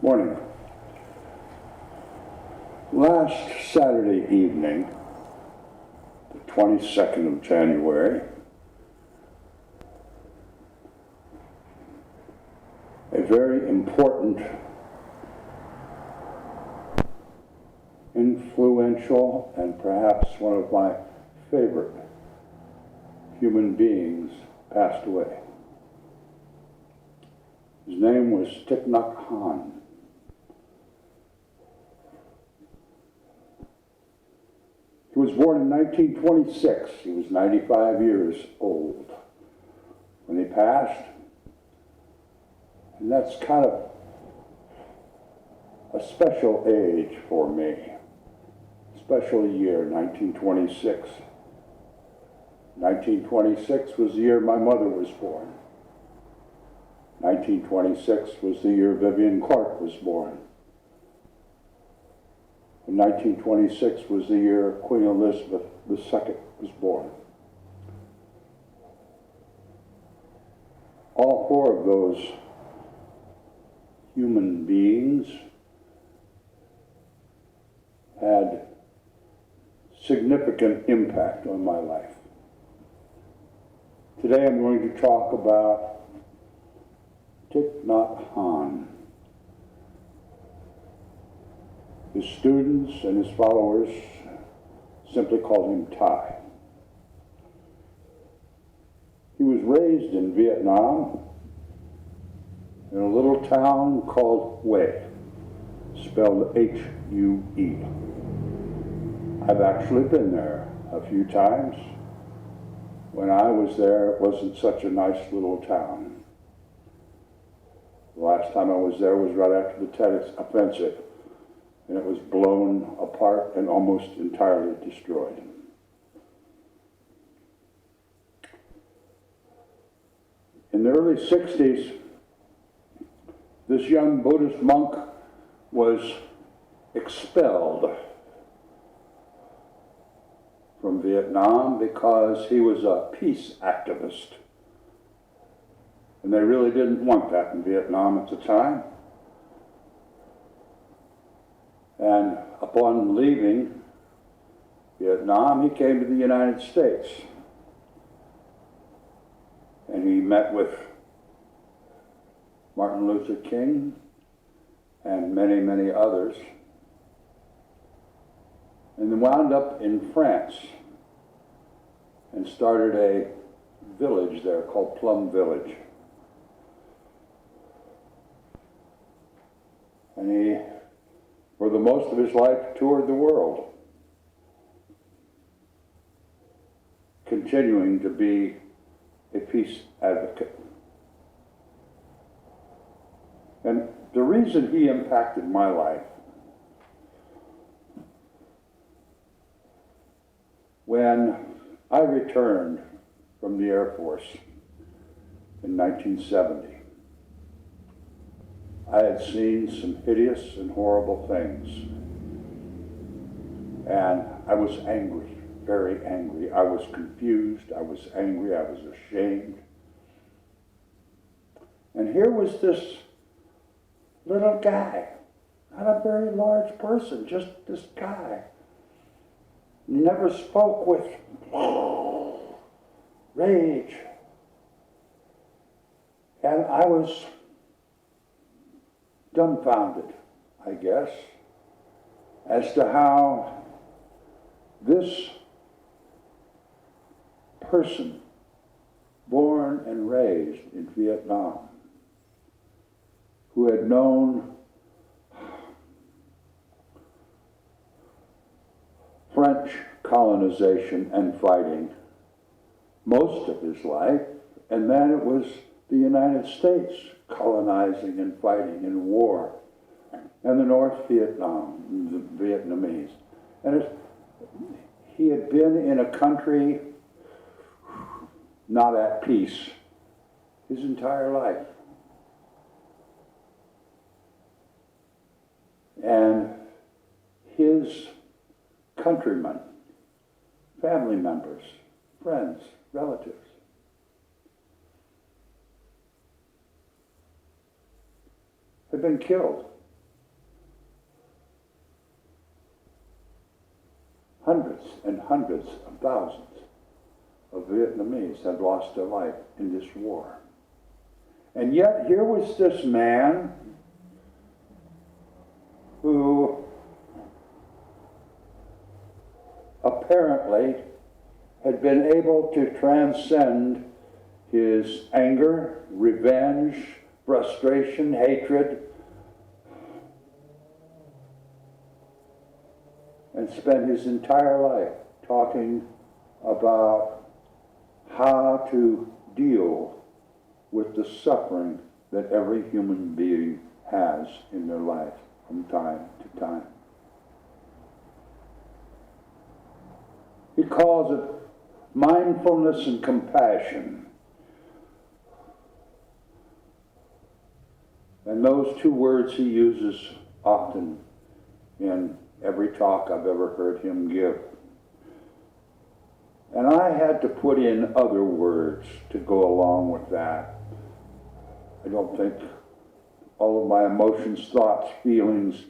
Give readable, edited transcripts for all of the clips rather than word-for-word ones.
Morning. Last Saturday evening, the 22nd of January, a very important, influential, and perhaps one of my favorite human beings passed away. His name was Thich Hanh. He was born in 1926. He was 95 years old when he passed. And that's kind of a special age for me. Special year, 1926. 1926 was the year my mother was born. 1926 was the year Vivian Clark was born. And 1926 was the year Queen Elizabeth II was born. All four of those human beings had significant impact on my life. Today I'm going to talk about Thich Hanh. His students and his followers simply called him Thai. He was raised in Vietnam in a little town called Hue, spelled H-U-E. I've actually been there a few times. When I was there, it wasn't such a nice little town. The last time I was there was right after the Tet Offensive, and it was blown apart and almost entirely destroyed. In the early 60s, this young Buddhist monk was expelled from Vietnam because he was a peace activist. And they really didn't want that in Vietnam at the time. And upon leaving Vietnam, he came to the United States. And he met with Martin Luther King and many, many others. And then wound up in France and started a village there called Plum Village. And he, for the most of his life, toured the world, continuing to be a peace advocate. And the reason he impacted my life, when I returned from the Air Force in 1970, I had seen some hideous and horrible things. And I was angry, very angry. I was confused, I was angry, I was ashamed. And here was this little guy, not a very large person, just this guy. He never spoke with rage. And I was dumbfounded, I guess, as to how this person, born and raised in Vietnam, who had known French colonization and fighting most of his life, and then it was the United States colonizing and fighting in war, and the North Vietnam, the Vietnamese. And he had been in a country not at peace his entire life. And his countrymen, family members, friends, relatives, had been killed and hundreds of thousands of Vietnamese had lost their life in this war. And yet here was this man who apparently had been able to transcend his anger, revenge, frustration, hatred, and spent his entire life talking about how to deal with the suffering that every human being has in their life from time to time. He calls it mindfulness and compassion. And those two words he uses often in every talk I've ever heard him give. And I had to put in other words to go along with that. I don't think all of my emotions, thoughts, feelings,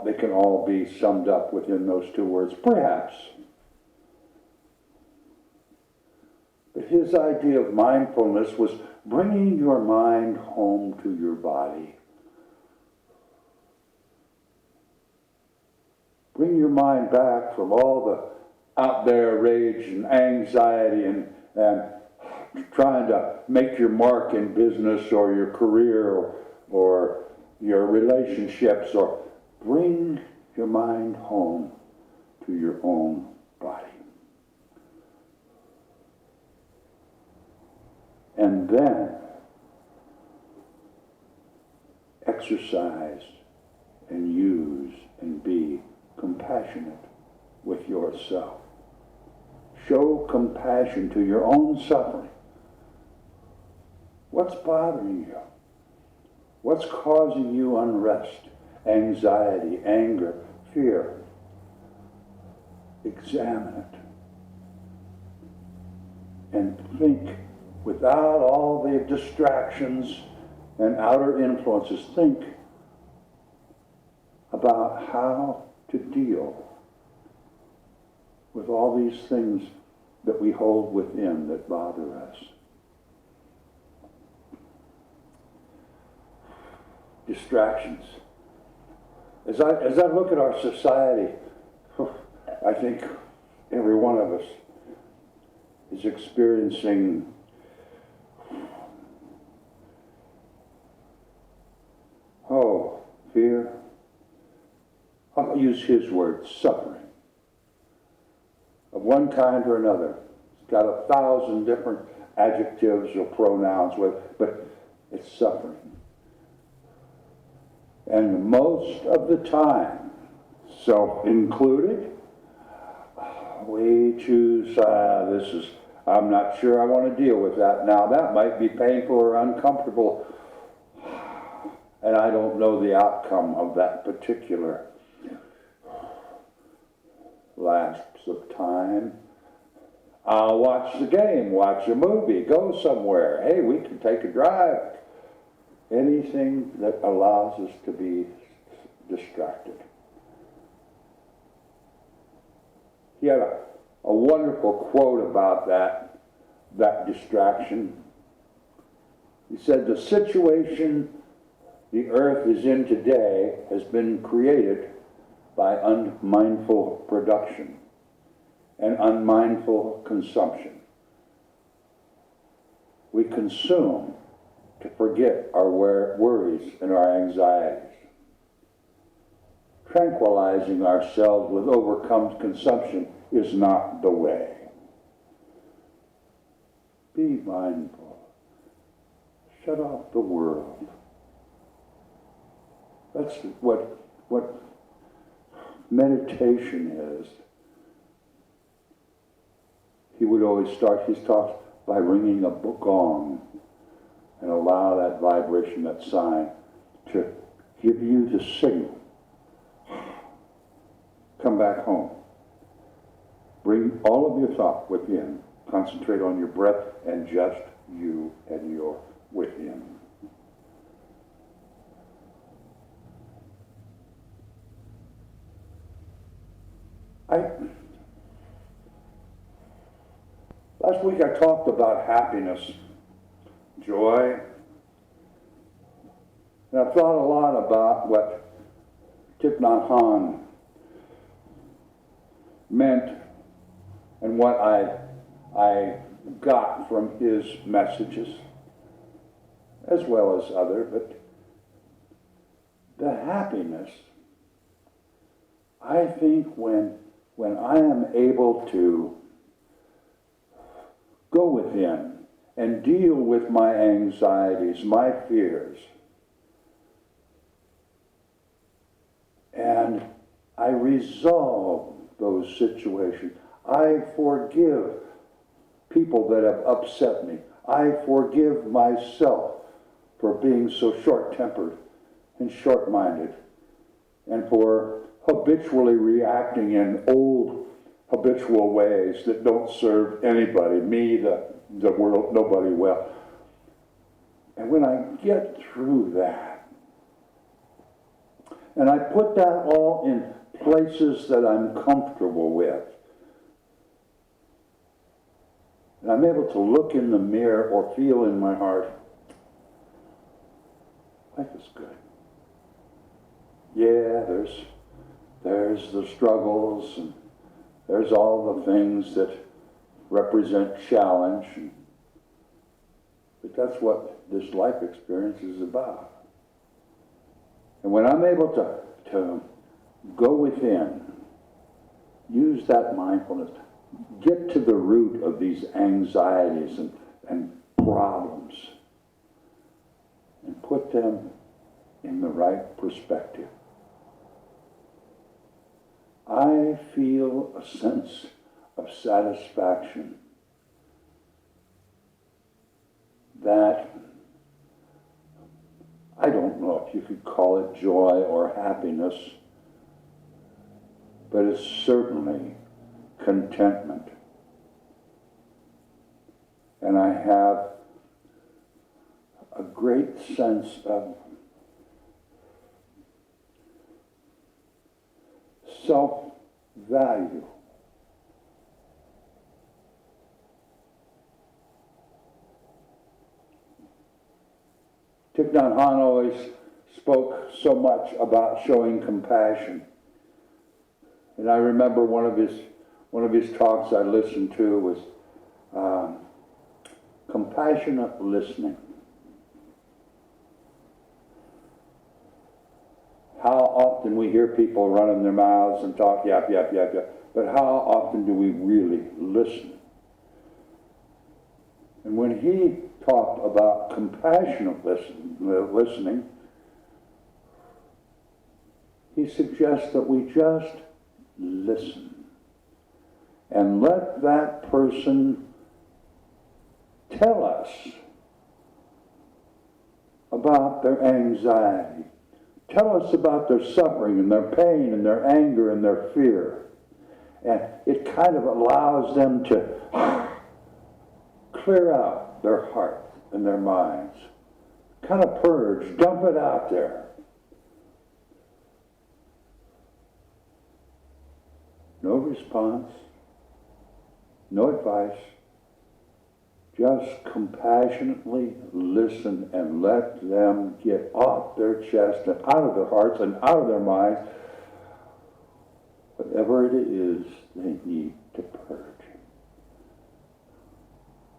they can all be summed up within those two words, perhaps. But his idea of mindfulness was bringing your mind home to your body. Bring your mind back from all the out there rage and anxiety and trying to make your mark in business or your career or your relationships, or bring your mind home to your own body. And then exercise and use and be compassionate with yourself. Show compassion to your own suffering. What's bothering you? What's causing you unrest, anxiety, anger, fear? Examine it. And think, without all the distractions and outer influences, think about how to deal with all these things that we hold within that bother us. Distractions. As I look at our society, I think every one of us is experiencing fear. I'll use his words, suffering. Of one kind or another. It's got 1,000 different adjectives or pronouns with, but it's suffering. And most of the time, self included, we choose, I'm not sure I want to deal with that now. That might be painful or uncomfortable, and I don't know the outcome of that particular lapse of time. I'll watch the game, watch a movie, go somewhere. Hey, we can take a drive. Anything that allows us to be distracted. He had a wonderful quote about that distraction. He said, the situation the earth is in today has been created by unmindful production and unmindful consumption. We consume to forget our worries and our anxieties. Tranquilizing ourselves with overcome consumption is not the way. Be mindful. Shut off the world. That's what meditation is. He would always start his talks by ringing a gong and allow that vibration, that sign, to give you the signal. Come back home. Bring all of your thought within. Concentrate on your breath and just you and your within. Last week I talked about happiness, joy, and I've thought a lot about what Thich Nhat meant and what I got from his messages, as well as other, but the happiness, I think when I am able to go within and deal with my anxieties, my fears, and I resolve those situations. I forgive people that have upset me. I forgive myself for being so short-tempered and short-minded and for habitually reacting in old habitual ways that don't serve anybody, me, the world, nobody well. And when I get through that, and I put that all in places that I'm comfortable with, and I'm able to look in the mirror or feel in my heart, life is good. Yeah, there's the struggles, and there's all the things that represent challenge, but that's what this life experience is about. And when I'm able to go within, use that mindfulness, get to the root of these anxieties and problems, and put them in the right perspective, I feel a sense of satisfaction that I don't know if you could call it joy or happiness, but it's certainly contentment. And I have a great sense of self-value. Thich Nhat Hanh always spoke so much about showing compassion. And I remember one of his talks I listened to was compassionate listening. How often we hear people running their mouths and talk, yap, yap, yap, yap, but how often do we really listen? And when he talked about compassionate listening, he suggests that we just listen and let that person tell us about their anxiety. Tell us about their suffering and their pain and their anger and their fear. And it kind of allows them to clear out their hearts and their minds. Kind of purge, dump it out there. No response, no advice. Just compassionately listen and let them get off their chest and out of their hearts and out of their minds whatever it is they need to purge.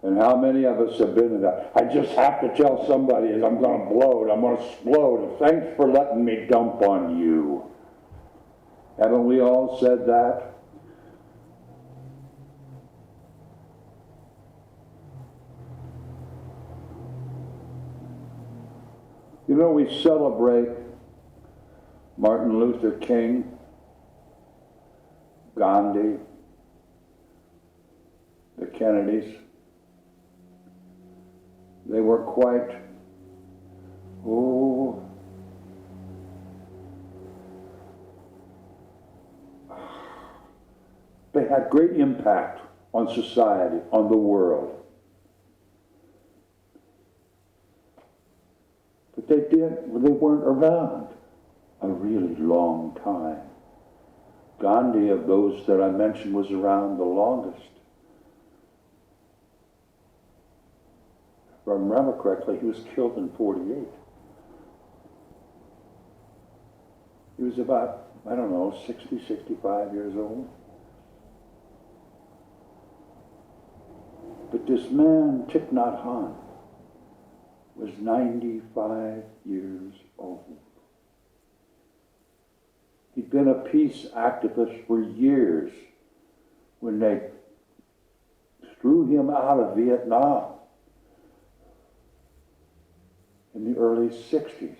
And how many of us have been in that? I just have to tell somebody is I'm going to blow it, I'm going to explode. Thanks for letting me dump on you. Haven't we all said that? You know, we celebrate Martin Luther King, Gandhi, the Kennedys. They were quite, they had great impact on society, on the world. But they weren't around a really long time. Gandhi, of those that I mentioned, was around the longest. If I remember correctly, he was killed in 48. He was about, I don't know, 60, 65 years old. But this man, Thich Nhat, was 95 years old. He'd been a peace activist for years when they threw him out of Vietnam in the early 60s.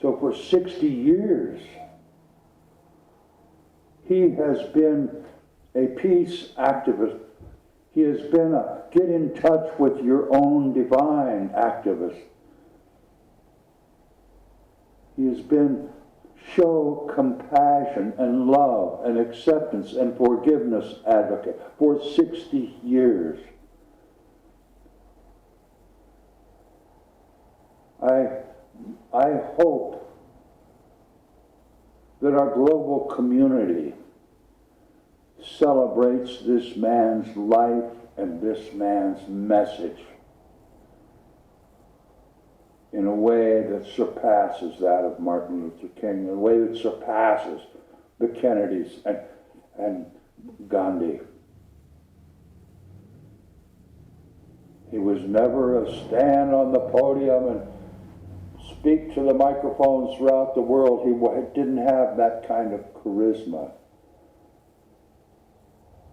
So for 60 years, he has been a peace activist. He has been a get in touch with your own divine activist. He has been show compassion and love and acceptance and forgiveness advocate for 60 years. I hope that our global community celebrates this man's life and this man's message in a way that surpasses that of Martin Luther King, in a way that surpasses the Kennedys and Gandhi. He was never a stand on the podium and speak to the microphones throughout the world. He didn't have that kind of charisma.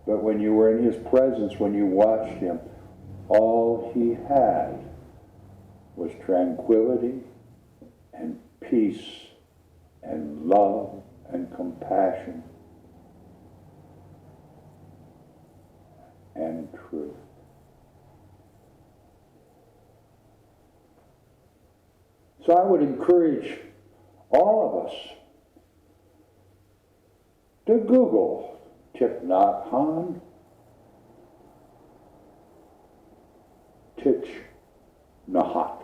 But when you were in his presence, when you watched him, all he had was tranquility and peace and love and compassion and truth. So I would encourage all of us to Google Thich Nhat Hanh, Thich Nhat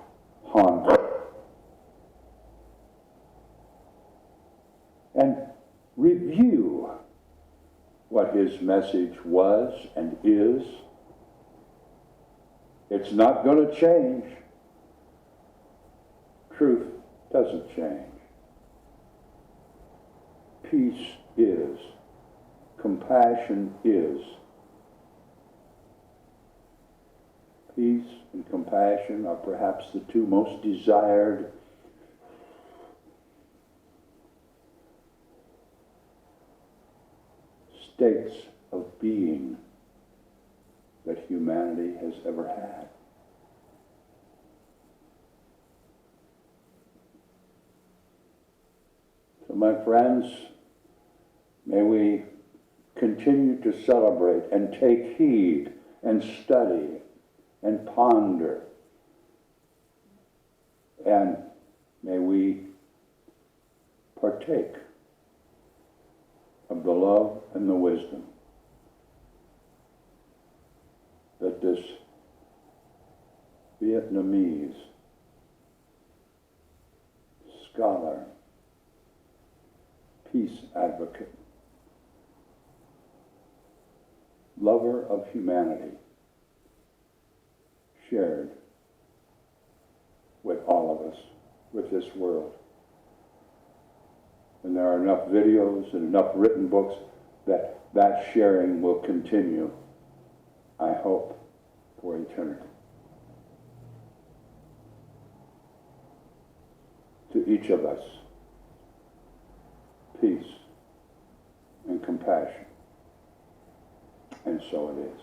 Hanh, and review what his message was and is. It's not going to change. Truth doesn't change. Peace is. Compassion is. Peace and compassion are perhaps the two most desired states of being that humanity has ever had. So my friends, may we continue to celebrate and take heed and study and ponder, and may we partake of the love and the wisdom that this Vietnamese scholar, peace advocate, lover of humanity, shared with all of us, with this world. And there are enough videos and enough written books that sharing will continue, I hope, for eternity. To each of us, peace and compassion. And so it is.